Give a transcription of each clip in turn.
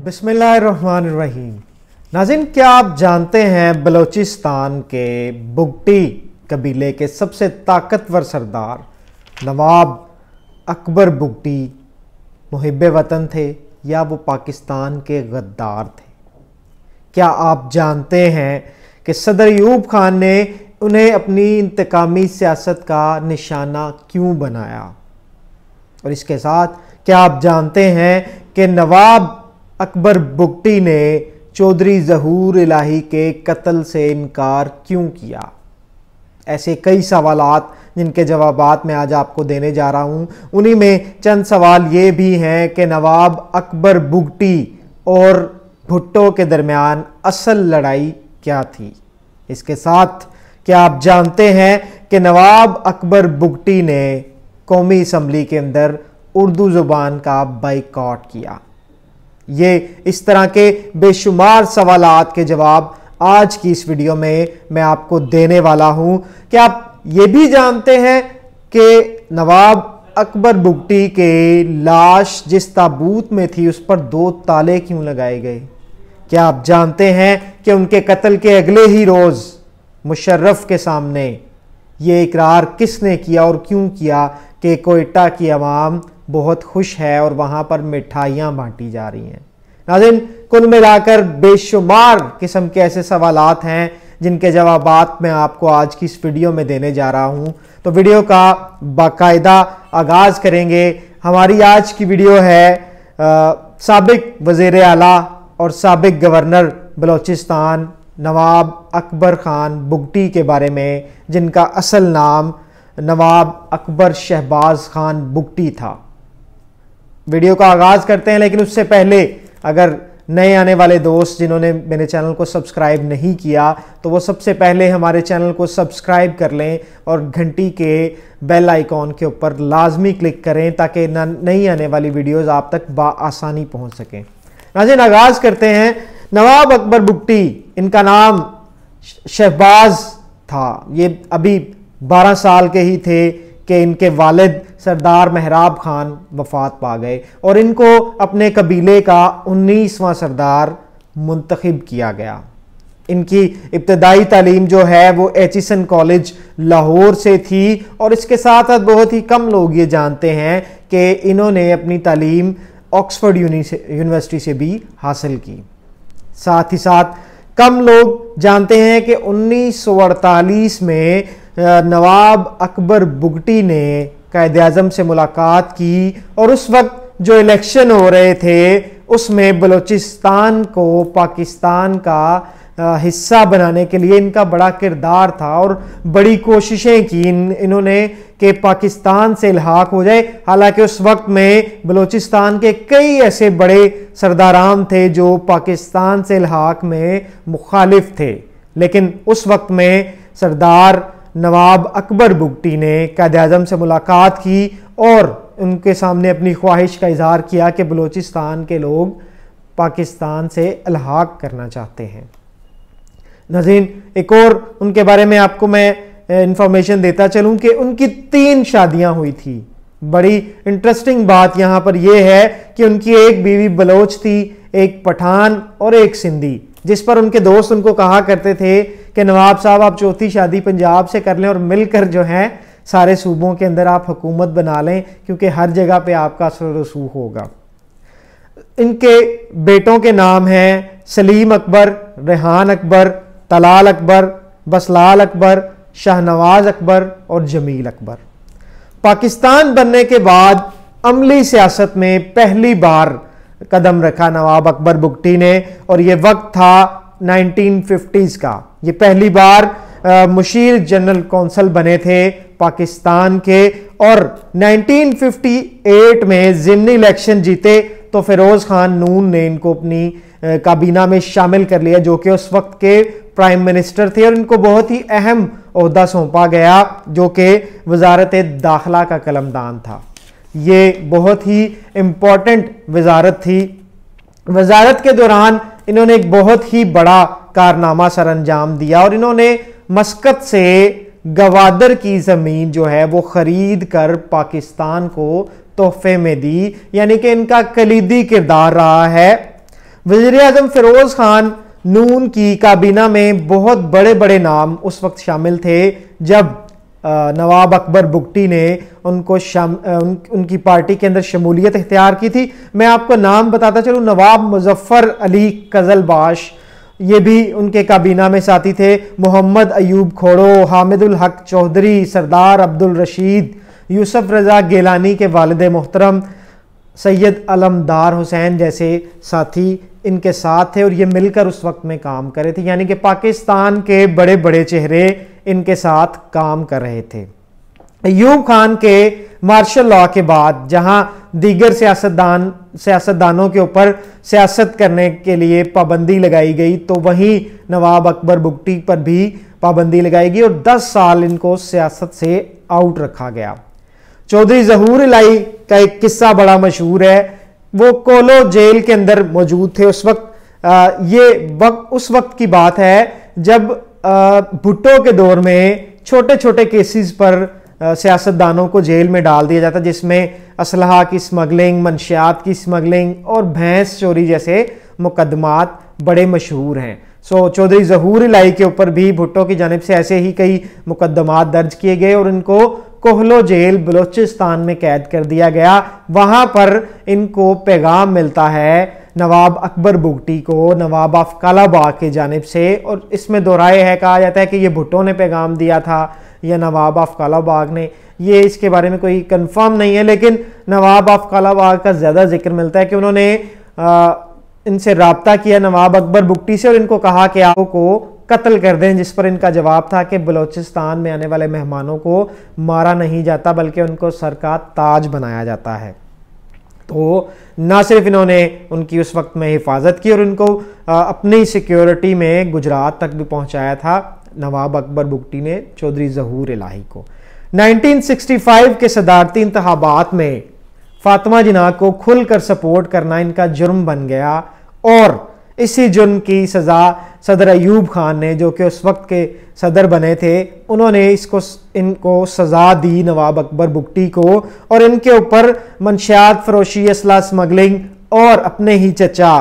बिस्मिल्लाहिर्रहमानिर्रहीम। नाज़रीन, क्या आप जानते हैं बलूचिस्तान के बुगटी कबीले के सबसे ताकतवर सरदार नवाब अकबर बुगटी मुहिब्बे वतन थे या वो पाकिस्तान के गद्दार थे? क्या आप जानते हैं कि सदर अयूब खान ने उन्हें अपनी इंतकामी सियासत का निशाना क्यों बनाया? और इसके साथ क्या आप जानते हैं कि नवाब अकबर बुगटी ने चौधरी ज़हूर इलाही के कत्ल से इनकार क्यों किया? ऐसे कई सवालात जिनके जवाबात मैं आज आपको देने जा रहा हूँ। उन्हीं में चंद सवाल ये भी हैं कि नवाब अकबर बुगटी और भुट्टो के दरमियान असल लड़ाई क्या थी? इसके साथ क्या आप जानते हैं कि नवाब अकबर बुगटी ने कौमी असम्बली के अंदर उर्दू ज़ुबान का बाइकॉट किया? ये इस तरह के बेशुमार सवालात के जवाब आज की इस वीडियो में मैं आपको देने वाला हूं। क्या आप ये भी जानते हैं कि नवाब अकबर बुगटी के लाश जिस ताबूत में थी उस पर 2 ताले क्यों लगाए गए? क्या आप जानते हैं कि उनके कत्ल के अगले ही रोज़ मुशर्रफ के सामने ये इकरार किसने किया और क्यों किया कि कोयटा की आवाम बहुत खुश है और वहाँ पर मिठाइयाँ बांटी जा रही हैं? नाज़रीन, कुल मिलाकर बेशुमार किस्म के ऐसे सवालात हैं जिनके जवाबात मैं आपको आज की इस वीडियो में देने जा रहा हूँ। तो वीडियो का बाकायदा आगाज़ करेंगे। हमारी आज की वीडियो है साबिक वज़ीर आला और साबिक गवर्नर बलूचिस्तान नवाब अकबर ख़ान बुगटी के बारे में, जिनका असल नाम नवाब अकबर शहबाज ख़ान बुगटी था। वीडियो का आगाज़ करते हैं, लेकिन उससे पहले अगर नए आने वाले दोस्त जिन्होंने मेरे चैनल को सब्सक्राइब नहीं किया तो वो सबसे पहले हमारे चैनल को सब्सक्राइब कर लें और घंटी के बेल आइकॉन के ऊपर लाजमी क्लिक करें ताकि नई आने वाली वीडियोस आप तक आसानी पहुंच सकें। नाज़रीन, आगाज़ करते हैं। नवाब अकबर बुगटी, इनका नाम शहबाज था। ये अभी 12 साल के ही थे कि इनके वालिद सरदार मेहराब खान वफात पा गए और इनको अपने कबीले का 19वां सरदार मुंतखब किया गया। इनकी इब्तदाई तालीम जो है वो एचिसन कॉलेज लाहौर से थी और इसके साथ साथ बहुत ही कम लोग ये जानते हैं कि इन्होंने अपनी तालीम ऑक्सफोर्ड यूनिवर्सिटी से भी हासिल की। साथ ही साथ कम लोग जानते हैं कि 1948 में नवाब अकबर बुगटी ने कायद-ए-आज़म से मुलाकात की और उस वक्त जो इलेक्शन हो रहे थे उसमें बलूचिस्तान को पाकिस्तान का हिस्सा बनाने के लिए इनका बड़ा किरदार था और बड़ी कोशिशें की इन्होंने कि पाकिस्तान से इल्हाक हो जाए। हालांकि उस वक्त में बलूचिस्तान के कई ऐसे बड़े सरदारान थे जो पाकिस्तान से इल्हाक में मुखालिफ थे, लेकिन उस वक्त में सरदार नवाब अकबर बुगटी ने कायद-ए-आज़म से मुलाकात की और उनके सामने अपनी ख्वाहिश का इजहार किया कि बलूचिस्तान के लोग पाकिस्तान से इल्हाक करना चाहते हैं। नाज़रीन, एक और उनके बारे में आपको मैं इंफॉर्मेशन देता चलूं कि उनकी 3 शादियां हुई थी। बड़ी इंटरेस्टिंग बात यहाँ पर यह है कि उनकी एक बीवी बलोच थी, एक पठान और एक सिंधी, जिस पर उनके दोस्त उनको कहा करते थे कि नवाब साहब आप चौथी शादी पंजाब से कर लें और मिलकर जो है सारे सूबों के अंदर आप हुकूमत बना लें, क्योंकि हर जगह पे आपका असर रसूख होगा। इनके बेटों के नाम हैं सलीम अकबर, रेहान अकबर, तलाल अकबर, बसलाल अकबर, शाहनवाज अकबर और जमील अकबर। पाकिस्तान बनने के बाद अमली सियासत में पहली बार कदम रखा नवाब अकबर बुगटी ने और ये वक्त था 1950s का। ये पहली बार मुशीर जनरल कौंसल बने थे पाकिस्तान के और 1958 में ज़िमनी इलेक्शन जीते तो फिरोज़ खान नून ने इनको अपनी काबीना में शामिल कर लिया, जो कि उस वक्त के प्राइम मिनिस्टर थे और इनको बहुत ही अहम ओहदा सौंपा गया जो कि वजारत दाखिला का कलमदान था। ये बहुत ही इम्पोर्टेंट वजारत थी। वजारत के दौरान इन्होंने एक बहुत ही बड़ा कारनामा सर अंजाम दिया और इन्होंने मस्कत से गवादर की ज़मीन जो है वो ख़रीद कर पाकिस्तान को तोहफे में दी, यानी कि इनका कलीदी किरदार रहा है। वज़ीर आज़म फिरोज खान नून की काबीना में बहुत बड़े बड़े नाम उस वक्त शामिल थे जब नवाब अकबर बुगटी ने उनकी पार्टी के अंदर शमूलियत इख्तियार की थी। मैं आपको नाम बताता चलूं, नवाब मुजफ्फर अली कजलबाश, ये भी उनके काबीना में साथी थे। मोहम्मद अयूब खोड़ो, हामिदुल हक चौधरी, सरदार अब्दुल रशीद, यूसुफ रजा गिलानी के वालिद मोहतरम सैयद अलमदार हुसैन जैसे साथी इनके साथ थे और ये मिलकर उस वक्त में काम कर रहे थे। यानी कि पाकिस्तान के बड़े बड़े चेहरे इनके साथ काम कर रहे थे। अयूब खान के मार्शल लॉ के बाद जहां दीगर सियासतदानों के ऊपर सियासत करने के लिए पाबंदी लगाई गई, तो वहीं नवाब अकबर बुगटी पर भी पाबंदी लगाई गई और 10 साल इनको सियासत से आउट रखा गया। चौधरी ज़हूर इलाही का एक किस्सा बड़ा मशहूर है। वो कोलो जेल के अंदर मौजूद थे उस वक्त। उस वक्त की बात है जब भुट्टो के दौर में छोटे छोटे केसेस पर सियासतदानों को जेल में डाल दिया जाता, जिसमें असलहा की स्मगलिंग, मंशियात की स्मगलिंग और भैंस चोरी जैसे मुकदमात बड़े मशहूर हैं। चौधरी ज़हूर इलाही के ऊपर भी भुट्टो की जानिब से ऐसे ही कई मुकदमात दर्ज किए गए और इनको कोहलो जेल बलोचिस्तान में कैद कर दिया गया। वहां पर इनको पैगाम मिलता है नवाब अकबर बुगटी को नवाब ऑफ कालाबाग की जानिब से, और इसमें दोहराए है, कहा जाता है कि ये भुट्टो ने पैगाम दिया था या नवाब ऑफ कालाबाग ने। ये इसके बारे में कोई कंफर्म नहीं है, लेकिन नवाब ऑफ कालाबाग का ज़्यादा जिक्र मिलता है कि उन्होंने इनसे राब्ता किया नवाब अकबर बुगटी से और इनको कहा कि आपको कत्ल कर दें, जिस पर इनका जवाब था कि बलोचिस्तान में आने वाले मेहमानों को मारा नहीं जाता बल्कि उनको सर का ताज बनाया जाता है। तो ना सिर्फ इन्होंने उनकी उस वक्त में हिफाजत की और उनको अपनी सिक्योरिटी में गुजरात तक भी पहुंचाया था नवाब अकबर बुगटी ने चौधरी ज़हूर इलाही को। 1965 के सदारती इंतखाबात में फातिमा जिन्ना को खुलकर सपोर्ट करना इनका जुर्म बन गया और इसी जुर्म की सज़ा सदर अयूब खान ने, जो कि उस वक्त के सदर बने थे, उन्होंने इनको सज़ा दी नवाब अकबर बुगटी को और इनके ऊपर मंशियात फरोशी, असला स्मगलिंग और अपने ही चचा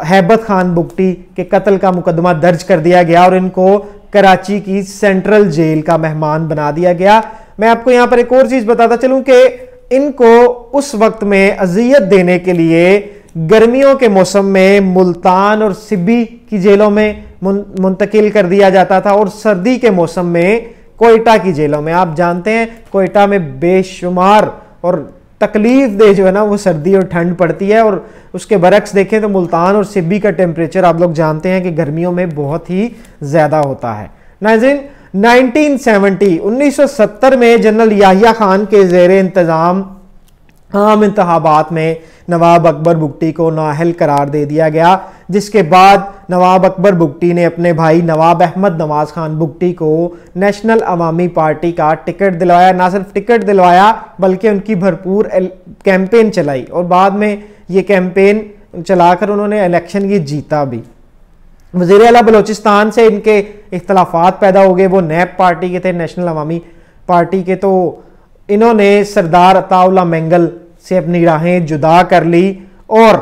हैबत खान बुगटी के कत्ल का मुकदमा दर्ज कर दिया गया और इनको कराची की सेंट्रल जेल का मेहमान बना दिया गया। मैं आपको यहाँ पर एक और चीज़ बताता चलूँ कि इनको उस वक्त में अजियत देने के लिए गर्मियों के मौसम में मुल्तान और सिब्बी की जेलों में मुंतकिल कर दिया जाता था और सर्दी के मौसम में कोयटा की जेलों में। आप जानते हैं कोयटा में बेशुमार और तकलीफ दे जो है ना वो सर्दी और ठंड पड़ती है, और उसके बरक्स देखें तो मुल्तान और सिब्बी का टेम्परेचर आप लोग जानते हैं कि गर्मियों में बहुत ही ज़्यादा होता है। नाज़रीन, 1970 में जनरल याहिया खान के ज़ेरे इंतज़ाम आम इंतखाबात में नवाब अकबर बुगटी को नाअहल करार दे दिया गया, जिसके बाद नवाब अकबर बुगटी ने अपने भाई नवाब अहमद नवाज खान बुगटी को नेशनल अवामी पार्टी का टिकट दिलवाया। ना सिर्फ टिकट दिलवाया बल्कि उनकी भरपूर कैंपेन चलाई और बाद में ये कैंपेन चलाकर उन्होंने इलेक्शन ये जीता भी। वज़ीर आला बलोचिस्तान से इनके इख्तलाफात पैदा हो गए। वो नैब पार्टी के थे, नेशनल अवामी पार्टी के, तो इन्होंने सरदार अताउल्ला मेंगल से अपनी राहें जुदा कर ली और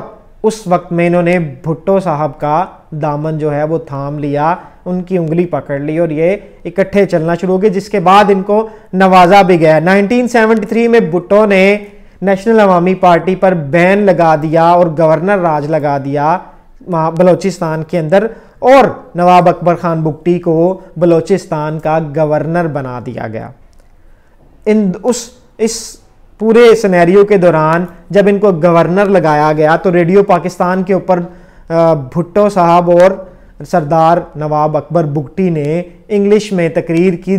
उस वक्त में इन्होंने भुट्टो साहब का दामन जो है वो थाम लिया, उनकी उंगली पकड़ ली और ये इकट्ठे चलना शुरू हो गए, जिसके बाद इनको नवाजा भी गया। 1973 में भुट्टो ने नेशनल अवामी पार्टी पर बैन लगा दिया और गवर्नर राज लगा दिया बलोचिस्तान के अंदर और नवाब अकबर खान बुगटी को बलोचिस्तान का गवर्नर बना दिया गया। इस पूरे सिनेरियो के दौरान जब इनको गवर्नर लगाया गया तो रेडियो पाकिस्तान के ऊपर भुट्टो साहब और सरदार नवाब अकबर बुगटी ने इंग्लिश में तकरीर की,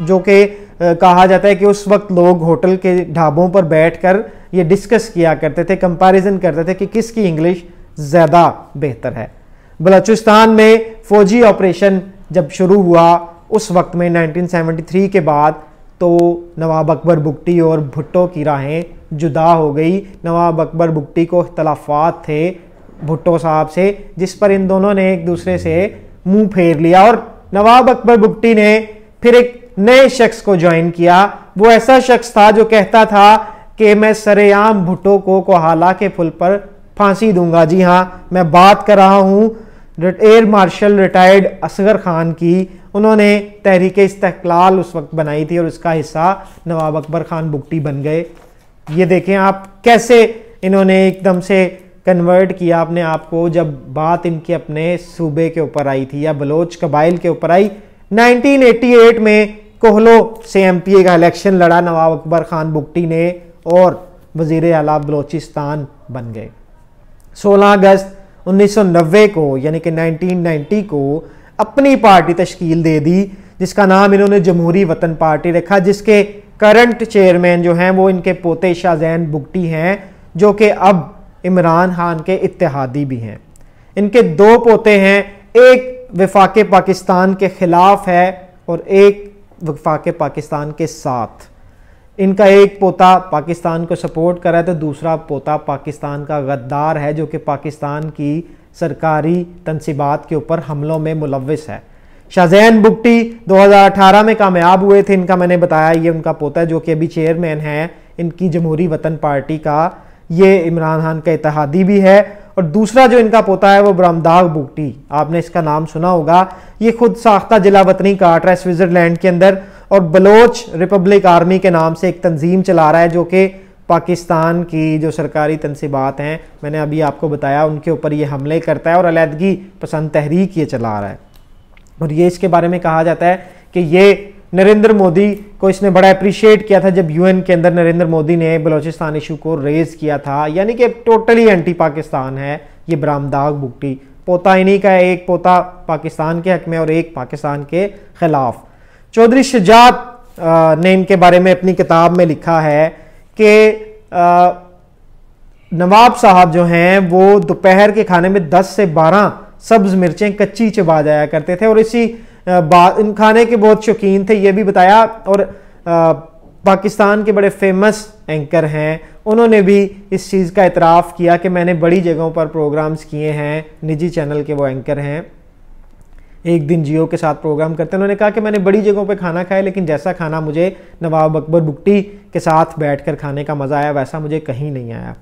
जो कि कहा जाता है कि उस वक्त लोग होटल के ढाबों पर बैठकर ये डिस्कस किया करते थे, कंपैरिजन करते थे कि किसकी इंग्लिश ज़्यादा बेहतर है। बलूचिस्तान में फौजी ऑपरेशन जब शुरू हुआ उस वक्त में 1973 के बाद, तो नवाब अकबर बुगटी और भुट्टो की राहें जुदा हो गई। नवाब अकबर बुगटी को इख्तलाफात थे भुट्टो साहब से, जिस पर इन दोनों ने एक दूसरे से मुंह फेर लिया और नवाब अकबर बुगटी ने फिर एक नए शख्स को ज्वाइन किया। वो ऐसा शख्स था जो कहता था कि मैं सरेआम भुट्टो को कोहाला के पुल पर फांसी दूंगा। जी हाँ, मैं बात कर रहा हूँ air marshal retired Asghar Khan की। उन्होंने तहरीक इस्तिक़लाल उस वक्त बनाई थी और उसका हिस्सा नवाब अकबर खान बुगटी बन गए। ये देखें आप कैसे इन्होंने एकदम से कन्वर्ट किया अपने आप को जब बात इनके अपने सूबे के ऊपर आई थी या बलोच कबाइल के ऊपर आई। 1988 में कोहलो से एमपीए का इलेक्शन लड़ा नवाब अकबर खान बुगटी ने और वजीर आला बलोचिस्तान बन गए। 16 अगस्त 1990 को यानी कि 1990 को अपनी पार्टी तश्कील दे दी जिसका नाम इन्होंने जमहूरी वतन पार्टी रखा, जिसके करंट चेयरमैन जो हैं वो इनके पोते शाहजैन बुगटी हैं जो कि अब इमरान खान के इत्तेहादी भी हैं। इनके 2 पोते हैं, एक वफाक पाकिस्तान के खिलाफ है और एक वफाक पाकिस्तान के साथ। इनका एक पोता पाकिस्तान को सपोर्ट कर रहा है तो दूसरा पोता पाकिस्तान का गद्दार है जो कि पाकिस्तान की सरकारी तनसीबात के ऊपर हमलों में मुलव्विस है। शाहजैन बुगटी 2018 में कामयाब हुए थे। इनका मैंने बताया ये उनका पोता है जो कि अभी चेयरमैन है इनकी जमहूरी वतन पार्टी का। ये इमरान खान का इत्तेहादी भी है। और दूसरा जो इनका पोता है वो बरामदाग बुगटी, आपने इसका नाम सुना होगा। ये खुद साख्ता जिला वतनी काट रहा है स्विट्जरलैंड के अंदर और बलोच रिपब्लिक आर्मी के नाम से एक तंजीम चला रहा है जो कि पाकिस्तान की जो सरकारी तनसीबात हैं, मैंने अभी आपको बताया, उनके ऊपर ये हमले करता है और अलहदगी पसंद तहरीक ये चला रहा है। और ये इसके बारे में कहा जाता है कि ये नरेंद्र मोदी को इसने बड़ा अप्रिशिएट किया था जब यूएन के अंदर नरेंद्र मोदी ने बलोचिस्तान इशू को रेज किया था, यानी कि टोटली एंटी पाकिस्तान है ये बरामदाग बुगटी। पोता इन्हीं का है, एक पोता पाकिस्तान के हक में और एक पाकिस्तान के खिलाफ। चौधरी शुजात ने इनके बारे में अपनी किताब में लिखा है कि नवाब साहब जो हैं वो दोपहर के खाने में 10 से 12 सब्ज मिर्चें कच्ची चबा जाया करते थे और इसी इन खाने के बहुत शौकीन थे, ये भी बताया। और पाकिस्तान के बड़े फेमस एंकर हैं, उन्होंने भी इस चीज़ का इतराफ़ किया कि मैंने बड़ी जगहों पर प्रोग्राम्स किए हैं। निजी चैनल के वो एंकर हैं, एक दिन जियो के साथ प्रोग्राम करते हैं। उन्होंने कहा कि मैंने बड़ी जगहों पे खाना खाया लेकिन जैसा खाना मुझे नवाब अकबर बुगटी के साथ बैठकर खाने का मज़ा आया वैसा मुझे कहीं नहीं आया।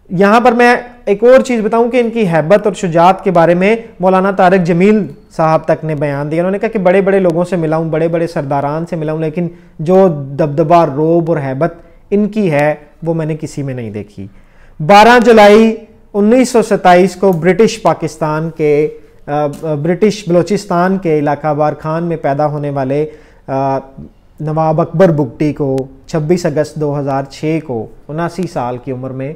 यहाँ पर मैं एक और चीज़ बताऊं कि इनकी हैबत और शुजात के बारे में मौलाना तारिक जमील साहब तक ने बयान दिया। उन्होंने कहा कि बड़े बड़े लोगों से मिला हूँ, बड़े बड़े सरदारान से मिला हूँ, लेकिन जो दबदबा, रोब और हैबत इनकी है वो मैंने किसी में नहीं देखी। 12 जुलाई 1927 को ब्रिटिश बलोचिस्तान के इलाका बार खान में पैदा होने वाले नवाब अकबर बुगटी को 26 अगस्त 2006 को 79 साल की उम्र में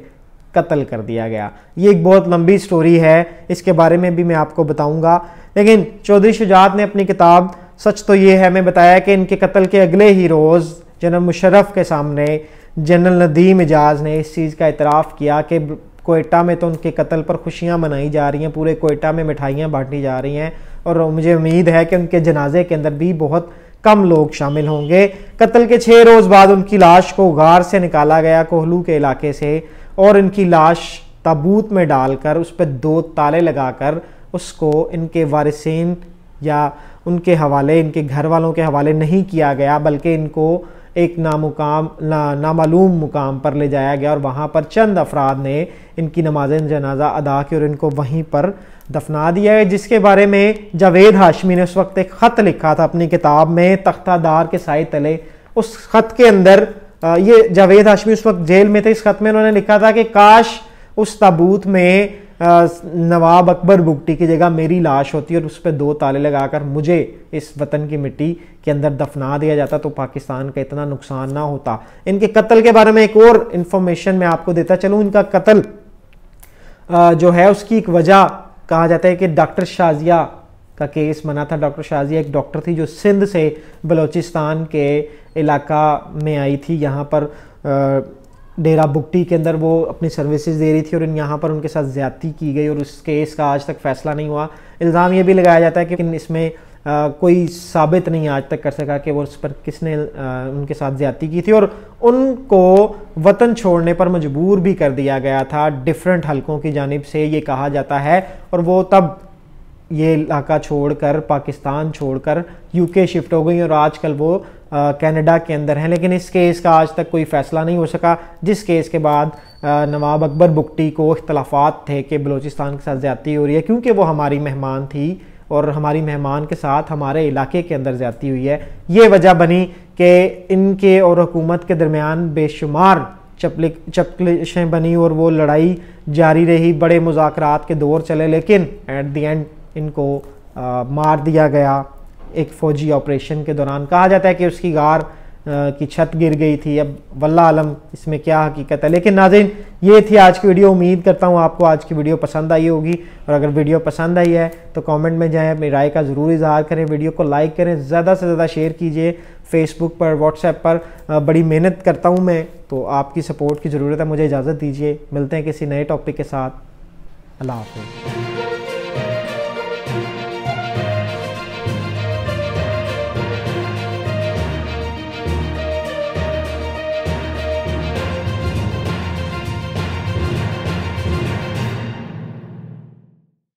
कत्ल कर दिया गया। ये एक बहुत लंबी स्टोरी है, इसके बारे में भी मैं आपको बताऊंगा। लेकिन चौधरी शुजात ने अपनी किताब सच तो ये है में बताया कि इनके कत्ल के अगले ही रोज़ जनरल मुशर्रफ के सामने जनरल नदीम इजाज़ ने इस चीज़ का इतराफ़ किया कि कोयटा में तो उनके कत्ल पर खुशियां मनाई जा रही हैं, पूरे कोयटा में मिठाइयां बांटी जा रही हैं और मुझे उम्मीद है कि उनके जनाजे के अंदर भी बहुत कम लोग शामिल होंगे। कत्ल के 6 रोज़ बाद उनकी लाश को गार से निकाला गया कोहलू के इलाके से और इनकी लाश ताबूत में डालकर उस पर 2 ताले लगाकर उसको इनके वारिसीन या उनके हवाले, इनके घर वालों के हवाले नहीं किया गया, बल्कि इनको एक नामालूम मुकाम पर ले जाया गया और वहाँ पर चंद अफराद ने इनकी नमाज जनाजा अदा की और इनको वहीं पर दफना दिया है, जिसके बारे में जावेद हाशमी ने उस वक्त एक ख़त लिखा था अपनी किताब में तख्तादार के साए तले। उस ख़त के अंदर ये जावेद हाशमी उस वक्त जेल में थे। इस ख़त में उन्होंने लिखा था कि काश उस ताबूत में नवाब अकबर बुगटी की जगह मेरी लाश होती और उस पर 2 ताले लगाकर मुझे इस वतन की मिट्टी के अंदर दफना दिया जाता तो पाकिस्तान का इतना नुकसान ना होता। इनके कत्ल के बारे में एक और इन्फॉर्मेशन मैं आपको देता चलूँ। इनका कत्ल जो है उसकी एक वजह कहा जाता है कि डॉक्टर शाजिया का केस बना था। डॉक्टर शाजिया एक डॉक्टर थी जो सिंध से बलोचिस्तान के इलाका में आई थी, यहाँ पर डेरा बुगटी के अंदर वो अपनी सर्विसेज दे रही थी और यहाँ पर उनके साथ ज्यादती की गई और उस केस का आज तक फैसला नहीं हुआ। इल्ज़ाम ये भी लगाया जाता है कि इसमें कोई साबित नहीं आज तक कर सका कि वो उस पर किसने उनके साथ ज्यादती की थी और उनको वतन छोड़ने पर मजबूर भी कर दिया गया था डिफरेंट हलकों की जानिब से, ये कहा जाता है। और वो तब ये इलाका छोड़कर, पाकिस्तान छोड़कर यूके शिफ्ट हो गई और आजकल वो कनाडा के अंदर हैं, लेकिन इस केस का आज तक कोई फ़ैसला नहीं हो सका, जिस केस के बाद नवाब अकबर बुगटी को इख्तलाफात थे कि बलूचिस्तान के साथ ज़्यादती हो रही है, क्योंकि वो हमारी मेहमान थी और हमारी मेहमान के साथ हमारे इलाके के अंदर ज़्यादती हुई है। ये वजह बनी कि इनके और हुकूमत के दरमियान बेशुमार चपलिशें बनी और वो लड़ाई जारी रही, बड़े मुज़ाकरात के दौर चले, लेकिन एट द एंड इनको मार दिया गया एक फ़ौजी ऑपरेशन के दौरान। कहा जाता है कि उसकी गार की छत गिर गई थी, अब वल्लाह आलम इसमें क्या हकीकत है। लेकिन नाज़रीन, ये थी आज की वीडियो। उम्मीद करता हूँ आपको आज की वीडियो पसंद आई होगी, और अगर वीडियो पसंद आई है तो कमेंट में जाएं, अपनी राय का ज़रूर इज़हार करें, वीडियो को लाइक करें, ज़्यादा से ज़्यादा शेयर कीजिए। फेसबुक पर, व्हाट्सएप पर बड़ी मेहनत करता हूँ मैं, तो आपकी सपोर्ट की ज़रूरत है। मुझे इजाज़त दीजिए, मिलते हैं किसी नए टॉपिक के साथ। अल्लाह हाफ़िज़।